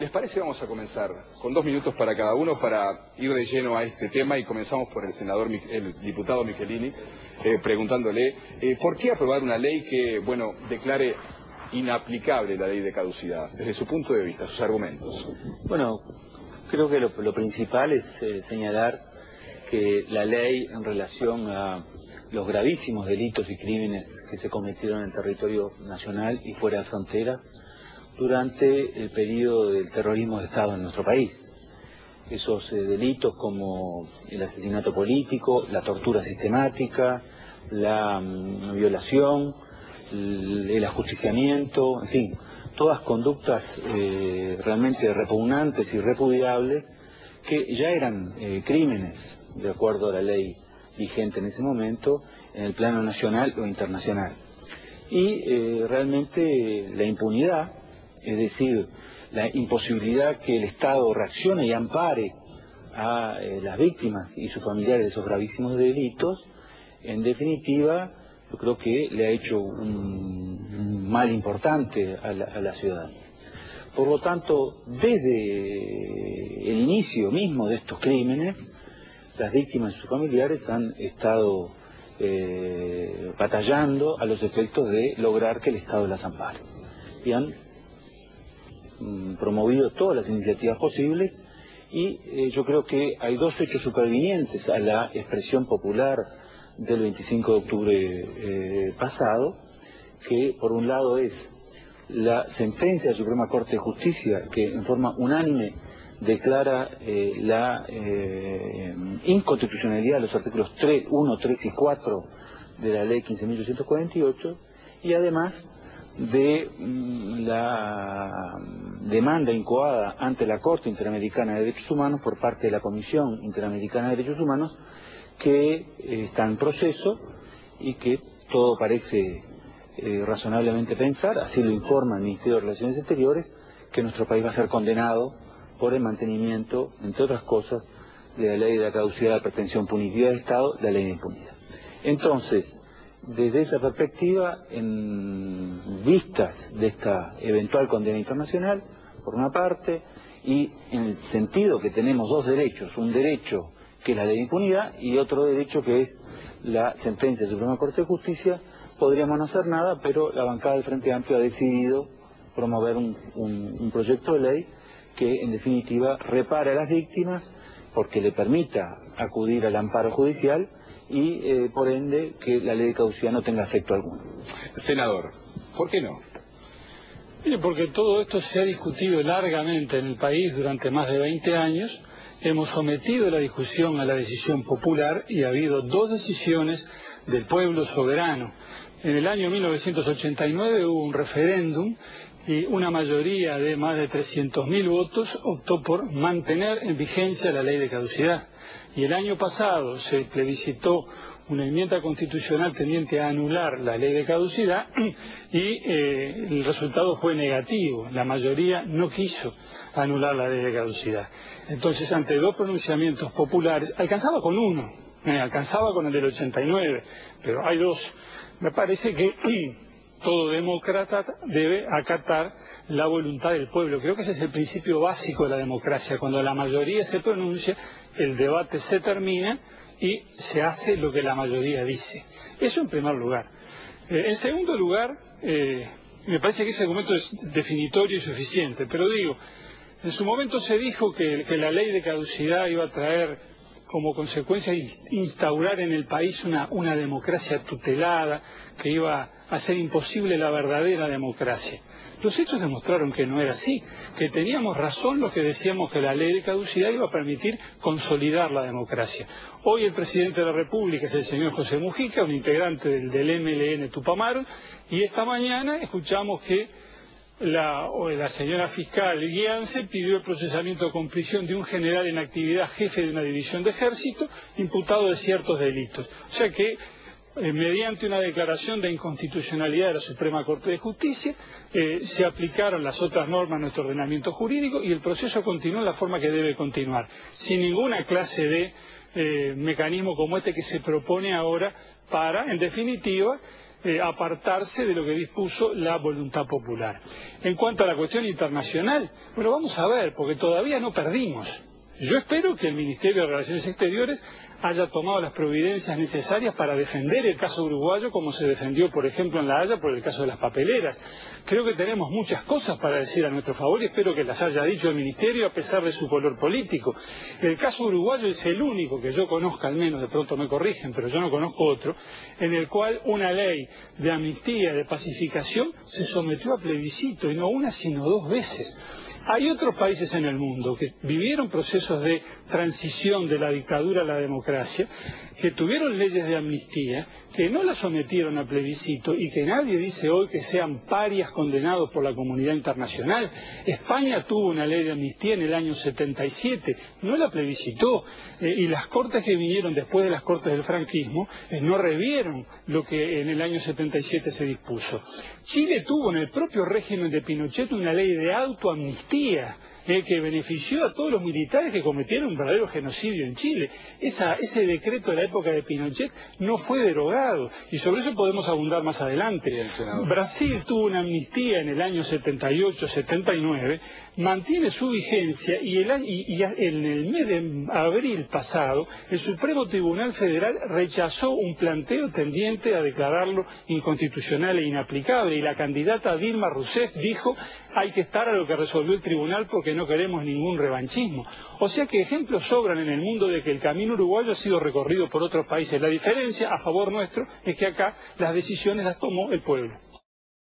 ¿Les parece? Vamos a comenzar con 2 minutos para cada uno para ir de lleno a este tema y comenzamos por el diputado Michelini, preguntándole ¿por qué aprobar una ley que, bueno, declare inaplicable la ley de caducidad? Desde su punto de vista, sus argumentos. Bueno, creo que lo principal es señalar que la ley en relación a los gravísimos delitos y crímenes que se cometieron en el territorio nacional y fuera de fronteras durante el periodo del terrorismo de Estado en nuestro país. Esos delitos como el asesinato político, la tortura sistemática, la violación, el ajusticiamiento, en fin, todas conductas realmente repugnantes y repudiables que ya eran crímenes de acuerdo a la ley vigente en ese momento en el plano nacional o internacional. Y realmente la impunidad, es decir, la imposibilidad que el Estado reaccione y ampare a las víctimas y sus familiares de esos gravísimos delitos, en definitiva, yo creo que le ha hecho un mal importante a la ciudadanía. Por lo tanto, desde el inicio mismo de estos crímenes, las víctimas y sus familiares han estado batallando a los efectos de lograr que el Estado las ampare. Y han promovido todas las iniciativas posibles y yo creo que hay dos hechos supervinientes a la expresión popular del 25 de octubre pasado, que por un lado es la sentencia de la Suprema Corte de Justicia que en forma unánime declara la inconstitucionalidad de los artículos 1, 3 y 4 de la ley 15.848 y además de la demanda incoada ante la Corte Interamericana de Derechos Humanos por parte de la Comisión Interamericana de Derechos Humanos que está en proceso y que todo parece razonablemente pensar, así lo informa el Ministerio de Relaciones Exteriores, que nuestro país va a ser condenado por el mantenimiento, entre otras cosas, de la ley de la caducidad de pretensión punitiva del Estado, la ley de impunidad. Entonces, desde esa perspectiva, en vistas de esta eventual condena internacional, por una parte, y en el sentido que tenemos dos derechos, un derecho que es la ley de impunidad y otro derecho que es la sentencia de la Suprema Corte de Justicia, podríamos no hacer nada, pero la bancada del Frente Amplio ha decidido promover un proyecto de ley que en definitiva repare a las víctimas porque le permita acudir al amparo judicial y por ende que la ley de caducidad no tenga efecto alguno. Senador, ¿por qué no? Mire, porque todo esto se ha discutido largamente en el país durante más de 20 años, hemos sometido la discusión a la decisión popular y ha habido dos decisiones del pueblo soberano. En el año 1989 hubo un referéndum y una mayoría de más de 300.000 votos optó por mantener en vigencia la ley de caducidad. Y el año pasado se plebiscitó una enmienda constitucional tendiente a anular la ley de caducidad y el resultado fue negativo. La mayoría no quiso anular la ley de caducidad. Entonces, ante dos pronunciamientos populares, alcanzaba con uno, alcanzaba con el del 89, pero hay dos. Me parece que todo demócrata debe acatar la voluntad del pueblo. Creo que ese es el principio básico de la democracia. Cuando la mayoría se pronuncia, el debate se termina y se hace lo que la mayoría dice. Eso en primer lugar. En segundo lugar, me parece que ese argumento es definitorio y suficiente, pero digo, en su momento se dijo que la ley de caducidad iba a traer como consecuencia instaurar en el país una democracia tutelada, que iba a hacer imposible la verdadera democracia. Los hechos demostraron que no era así, que teníamos razón los que decíamos que la ley de caducidad iba a permitir consolidar la democracia. Hoy el presidente de la República es el señor José Mujica, un integrante del MLN Tupamaros, y esta mañana escuchamos que la señora fiscal Guiance pidió el procesamiento con prisión de un general en actividad, jefe de una división de ejército, imputado de ciertos delitos. O sea que, mediante una declaración de inconstitucionalidad de la Suprema Corte de Justicia, se aplicaron las otras normas a nuestro ordenamiento jurídico y el proceso continuó en la forma que debe continuar, sin ninguna clase de mecanismo como este que se propone ahora para, en definitiva, apartarse de lo que dispuso la voluntad popular. En cuanto a la cuestión internacional, bueno, vamos a ver, porque todavía no perdimos. Yo espero que el Ministerio de Relaciones Exteriores haya tomado las providencias necesarias para defender el caso uruguayo, como se defendió, por ejemplo, en La Haya por el caso de las papeleras. Creo que tenemos muchas cosas para decir a nuestro favor y espero que las haya dicho el Ministerio a pesar de su color político. El caso uruguayo es el único que yo conozca, al menos, de pronto me corrigen, pero yo no conozco otro, en el cual una ley de amnistía, de pacificación, se sometió a plebiscito, y no una sino dos veces. Hay otros países en el mundo que vivieron procesos de transición de la dictadura a la democracia, que tuvieron leyes de amnistía, que no las sometieron a plebiscito y que nadie dice hoy que sean parias condenados por la comunidad internacional. España tuvo una ley de amnistía en el año 77, no la plebiscitó, y las cortes que vinieron después de las cortes del franquismo no revieron lo que en el año 77 se dispuso. Chile tuvo en el propio régimen de Pinochet una ley de autoamnistía, que benefició a todos los militares que cometieron un verdadero genocidio en Chile. Ese decreto de la época de Pinochet no fue derogado, y sobre eso podemos abundar más adelante. Bien, senador. Brasil tuvo una amnistía en el año 78-79, mantiene su vigencia, y en el mes de abril pasado, el Supremo Tribunal Federal rechazó un planteo tendiente a declararlo inconstitucional e inaplicable, y la candidata Dilma Rousseff dijo: hay que estar a lo que resolvió el tribunal porque no queremos ningún revanchismo. O sea que ejemplos sobran en el mundo de que el camino uruguayo ha sido recorrido por otros países. La diferencia a favor nuestro es que acá las decisiones las tomó el pueblo.